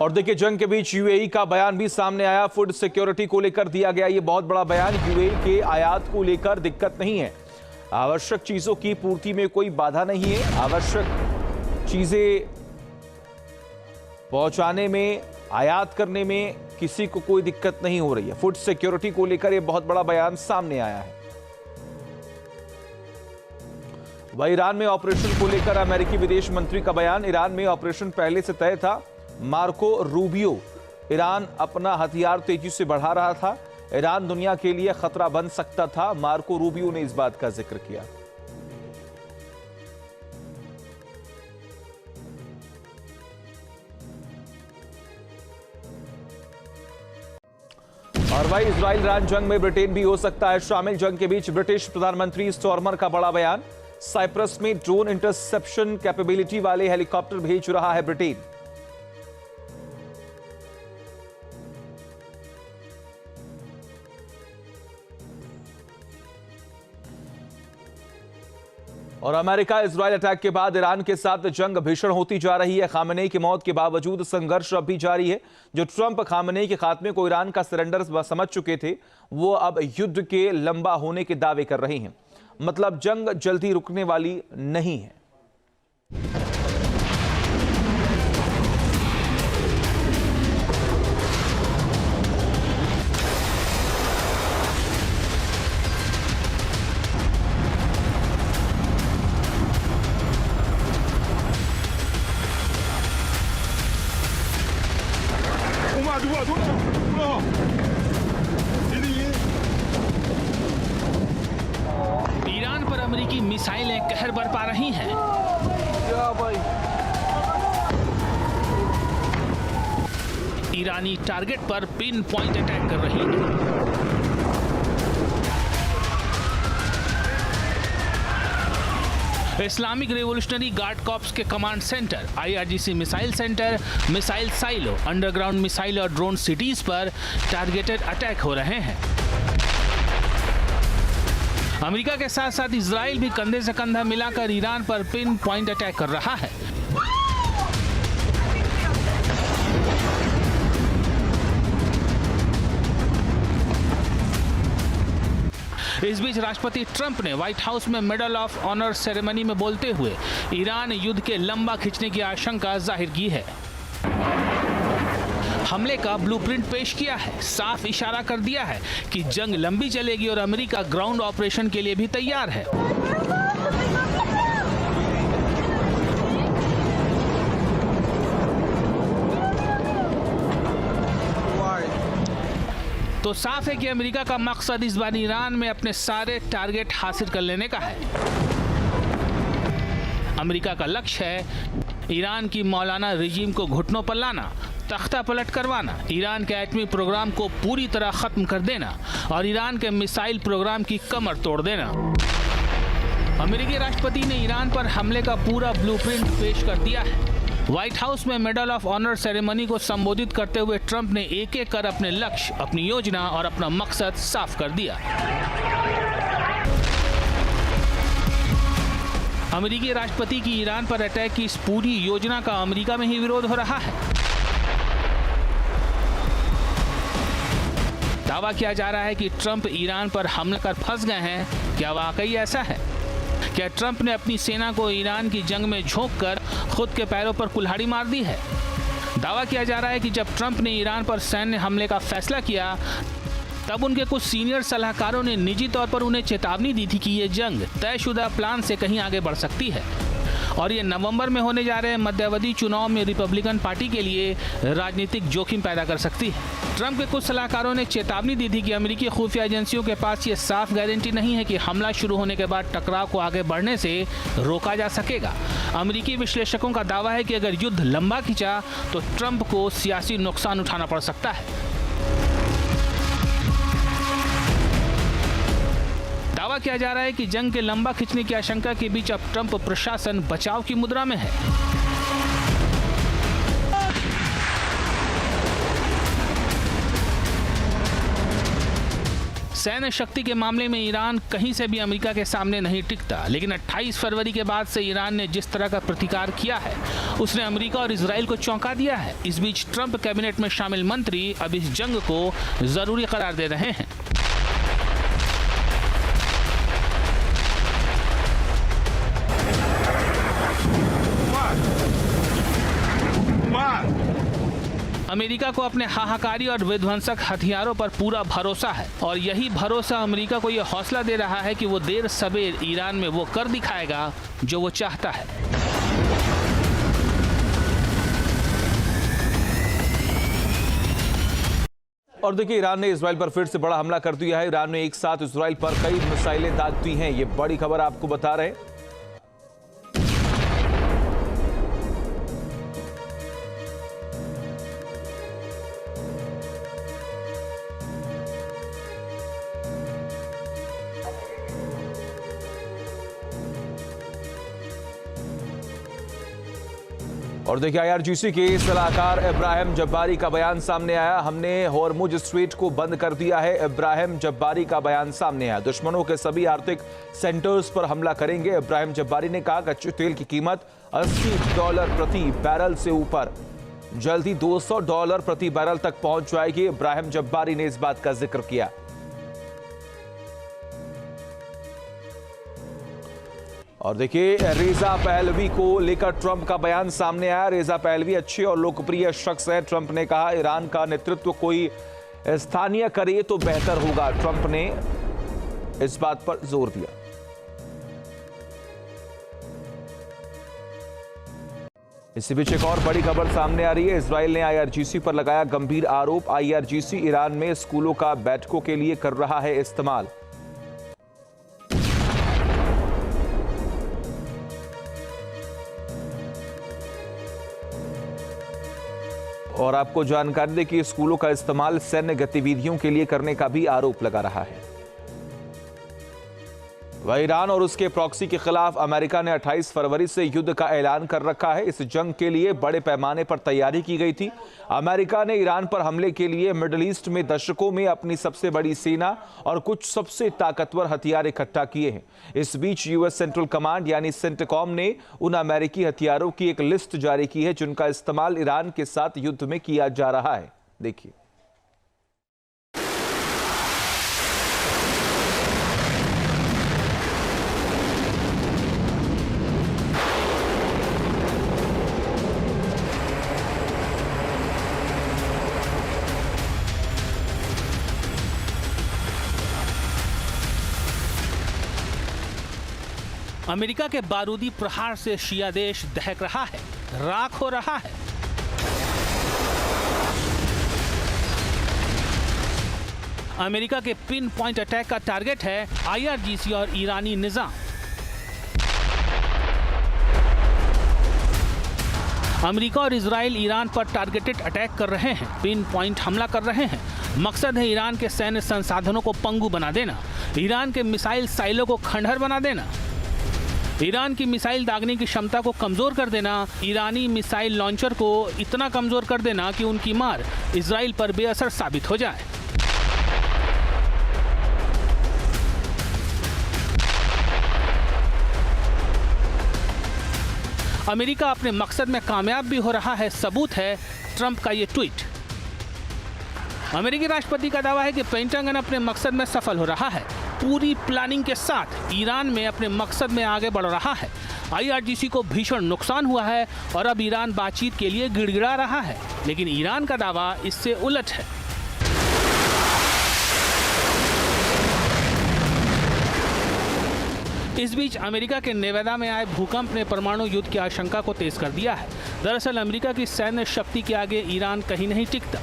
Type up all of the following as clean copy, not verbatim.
और देखिए, जंग के बीच यूएई का बयान भी सामने आया। फूड सिक्योरिटी को लेकर दिया गया ये बहुत बड़ा बयान। यूएई के आयात को लेकर दिक्कत नहीं है, आवश्यक चीजों की पूर्ति में कोई बाधा नहीं है, आवश्यक चीजें पहुंचाने में, आयात करने में किसी को कोई दिक्कत नहीं हो रही है। फूड सिक्योरिटी को लेकर यह बहुत बड़ा बयान सामने आया है। वह ईरान में ऑपरेशन को लेकर अमेरिकी विदेश मंत्री का बयान। ईरान में ऑपरेशन पहले से तय था। मार्को रूबियो, ईरान अपना हथियार तेजी से बढ़ा रहा था, ईरान दुनिया के लिए खतरा बन सकता था। मार्को रूबियो ने इस बात का जिक्र किया। और भाई, इजराइल ईरान जंग में ब्रिटेन भी हो सकता है शामिल। जंग के बीच ब्रिटिश प्रधानमंत्री स्टॉर्मर का बड़ा बयान। साइप्रस में ड्रोन इंटरसेप्शन कैपेबिलिटी वाले हेलीकॉप्टर भेज रहा है ब्रिटेन। और अमेरिका इजराइल अटैक के बाद ईरान के साथ जंग भीषण होती जा रही है। खामेनेई की मौत के बावजूद संघर्ष अब भी जारी है। जो ट्रंप खामेनेई के खात्मे को ईरान का सरेंडर समझ चुके थे, वो अब युद्ध के लंबा होने के दावे कर रहे हैं। मतलब जंग जल्दी रुकने वाली नहीं है। ईरान पर अमेरिकी मिसाइलें कहर बरपा रही हैं। ईरानी टारगेट पर पिन पॉइंट अटैक कर रही है। इस्लामिक रिवॉल्यूशनरी गार्ड कॉर्प्स के command centre, IRGC missile centre, missile silo, underground missile और ड्रोन सिटीज पर टारगेटेड अटैक हो रहे हैं। अमेरिका के साथ साथ इजराइल भी कंधे से कंधा मिलाकर ईरान पर पिन पॉइंट अटैक कर रहा है। इस बीच राष्ट्रपति ट्रंप ने व्हाइट हाउस में मेडल ऑफ ऑनर सेरेमनी में बोलते हुए ईरान युद्ध के लंबा खिंचने की आशंका जाहिर की है। हमले का ब्लूप्रिंट पेश किया है, साफ इशारा कर दिया है कि जंग लंबी चलेगी और अमेरिका ग्राउंड ऑपरेशन के लिए भी तैयार है। तो साफ है कि अमेरिका का मकसद इस बार ईरान में अपने सारे टारगेट हासिल कर लेने का है। अमेरिका का लक्ष्य है ईरान की मौलाना रिजीम को घुटनों पर लाना, तख्ता पलट करवाना, ईरान के एटमी प्रोग्राम को पूरी तरह खत्म कर देना और ईरान के मिसाइल प्रोग्राम की कमर तोड़ देना। अमेरिकी राष्ट्रपति ने ईरान पर हमले का पूरा ब्लूप्रिंट पेश कर दिया है। व्हाइट हाउस में मेडल ऑफ ऑनर सेरेमनी को संबोधित करते हुए ट्रंप ने एक एक कर अपने लक्ष्य, अपनी योजना और अपना मकसद साफ कर दिया। अमेरिकी राष्ट्रपति की ईरान पर अटैक की इस पूरी योजना का अमेरिका में ही विरोध हो रहा है। दावा किया जा रहा है कि ट्रंप ईरान पर हमला कर फंस गए हैं। क्या वाकई ऐसा है? क्या ट्रंप ने अपनी सेना को ईरान की जंग में झोंककर खुद के पैरों पर कुल्हाड़ी मार दी है? दावा किया जा रहा है कि जब ट्रंप ने ईरान पर सैन्य हमले का फैसला किया, तब उनके कुछ सीनियर सलाहकारों ने निजी तौर पर उन्हें चेतावनी दी थी कि ये जंग तयशुदा प्लान से कहीं आगे बढ़ सकती है और ये नवंबर में होने जा रहे मध्यावधि चुनाव में रिपब्लिकन पार्टी के लिए राजनीतिक जोखिम पैदा कर सकती है। ट्रंप के कुछ सलाहकारों ने चेतावनी दी थी कि अमेरिकी खुफिया एजेंसियों के पास ये साफ गारंटी नहीं है कि हमला शुरू होने के बाद टकराव को आगे बढ़ने से रोका जा सकेगा। अमेरिकी विश्लेषकों का दावा है कि अगर युद्ध लंबा खिंचा तो ट्रंप को सियासी नुकसान उठाना पड़ सकता है। दावा किया जा रहा है कि जंग के लंबा खिंचने की आशंका के बीच अब ट्रंप प्रशासन बचाव की मुद्रा में है। सैन्य शक्ति के मामले में ईरान कहीं से भी अमेरिका के सामने नहीं टिकता, लेकिन 28 फरवरी के बाद से ईरान ने जिस तरह का प्रतिकार किया है उसने अमेरिका और इजराइल को चौंका दिया है। इस बीच ट्रंप कैबिनेट में शामिल मंत्री अब इस जंग को जरूरी करार दे रहे हैं। अमेरिका को अपने हाहाकारी और विध्वंसक हथियारों पर पूरा भरोसा है और यही भरोसा अमेरिका को यह हौसला दे रहा है कि वो देर सबेर ईरान में वो कर दिखाएगा जो वो चाहता है। और देखिए, ईरान ने इजराइल पर फिर से बड़ा हमला कर दिया है। ईरान ने एक साथ इजराइल पर कई मिसाइलें दाग दी हैं। ये बड़ी खबर आपको बता रहे हैं। और देखिए, आईआरजीसी के सलाहकार इब्राहिम जब्बारी का बयान सामने आया। हमने हॉर्मुज स्ट्रेट को बंद कर दिया है। इब्राहिम जब्बारी का बयान सामने आया। दुश्मनों के सभी आर्थिक सेंटर्स पर हमला करेंगे। इब्राहिम जब्बारी ने कहा कच्चे तेल की कीमत $80 प्रति बैरल से ऊपर जल्दी $200 प्रति बैरल तक पहुंच जाएगी। इब्राहिम जब्बारी ने इस बात का जिक्र किया। और देखिए, रेजा पहलवी को लेकर ट्रंप का बयान सामने आया। रेजा पहलवी अच्छे और लोकप्रिय शख्स है। ट्रंप ने कहा ईरान का नेतृत्व कोई स्थानीय करे तो बेहतर होगा। ट्रंप ने इस बात पर जोर दिया। इसी बीच एक और बड़ी खबर सामने आ रही है। इजराइल ने आईआरजीसी पर लगाया गंभीर आरोप। आईआरजीसी ईरान में स्कूलों का बैठकों के लिए कर रहा है इस्तेमाल। और आपको जानकारी दें कि स्कूलों का इस्तेमाल सैन्य गतिविधियों के लिए करने का भी आरोप लगा रहा है। वह ईरान और उसके प्रॉक्सी के खिलाफ अमेरिका ने 28 फरवरी से युद्ध का ऐलान कर रखा है। इस जंग के लिए बड़े पैमाने पर तैयारी की गई थी। अमेरिका ने ईरान पर हमले के लिए मिडिल ईस्ट में दशकों में अपनी सबसे बड़ी सेना और कुछ सबसे ताकतवर हथियार इकट्ठा किए हैं। इस बीच यूएस सेंट्रल कमांड यानी सेंटकॉम ने उन अमेरिकी हथियारों की एक लिस्ट जारी की है जिनका इस्तेमाल ईरान के साथ युद्ध में किया जा रहा है। देखिए, अमेरिका के बारूदी प्रहार से शिया देश दहक रहा है, राख हो रहा है। अमेरिका के पिन पॉइंट अटैक का टारगेट है आईआरजीसी और ईरानी निजाम। अमेरिका और इजराइल ईरान पर टारगेटेड अटैक कर रहे हैं, पिन पॉइंट हमला कर रहे हैं। मकसद है ईरान के सैन्य संसाधनों को पंगु बना देना, ईरान के मिसाइल साइलों को खंडहर बना देना, ईरान की मिसाइल दागने की क्षमता को कमजोर कर देना, ईरानी मिसाइल लॉन्चर को इतना कमजोर कर देना कि उनकी मार इजराइल पर बेअसर साबित हो जाए। अमेरिका अपने मकसद में कामयाब भी हो रहा है, सबूत है ट्रंप का ये ट्वीट। अमेरिकी राष्ट्रपति का दावा है कि पेंटागन अपने मकसद में सफल हो रहा है, पूरी प्लानिंग के साथ ईरान में अपने मकसद में आगे बढ़ रहा है। आईआरजीसी को भीषण नुकसान हुआ है और अब ईरान बातचीत के लिए गिड़गिड़ा रहा है, लेकिन ईरान का दावा इससे उलट है। इस बीच अमेरिका के नेवादा में आए भूकंप ने परमाणु युद्ध की आशंका को तेज कर दिया है। दरअसल अमेरिका की सैन्य शक्ति के आगे ईरान कहीं नहीं टिकता।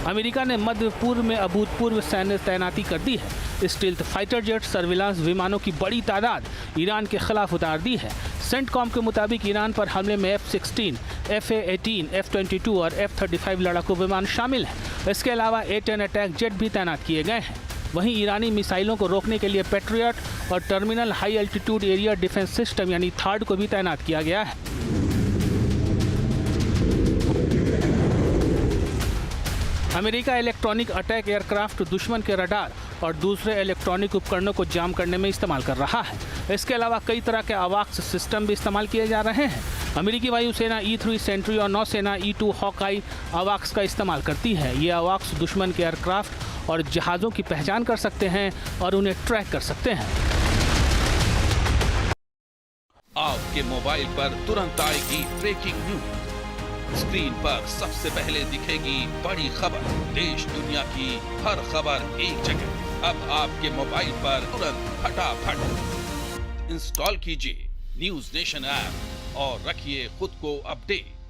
अमेरिका ने मध्य पूर्व में अभूतपूर्व सैन्य तैनाती कर दी है। स्टील्थ फाइटर जेट, सर्विलांस विमानों की बड़ी तादाद ईरान के खिलाफ उतार दी है। सेंटकॉम के मुताबिक ईरान पर हमले में F-16, F-A-18, F-22 और F-35 लड़ाकू विमान शामिल हैं। इसके अलावा A-10 अटैक जेट भी तैनात किए गए हैं। वहीं ईरानी मिसाइलों को रोकने के लिए पैट्रियट और terminal high altitude area defence system यानी THAAD को भी तैनात किया गया है। अमेरिका इलेक्ट्रॉनिक अटैक एयरक्राफ्ट दुश्मन के रडार और दूसरे इलेक्ट्रॉनिक उपकरणों को जाम करने में इस्तेमाल कर रहा है। इसके अलावा कई तरह के अवाक्स सिस्टम भी इस्तेमाल किए जा रहे हैं। अमेरिकी वायुसेना E-3 सेंट्री और नौसेना E-2 हॉकाई अवाक्स का इस्तेमाल करती है। ये अवाक्स दुश्मन के एयरक्राफ्ट और जहाज़ों की पहचान कर सकते हैं और उन्हें ट्रैक कर सकते हैं। आपके मोबाइल पर तुरंत आएगी ब्रेकिंग न्यूज। स्क्रीन पर सबसे पहले दिखेगी बड़ी खबर। देश दुनिया की हर खबर एक जगह। अब आपके मोबाइल पर तुरंत फटाफट इंस्टॉल कीजिए न्यूज नेशन ऐप और रखिए खुद को अपडेट।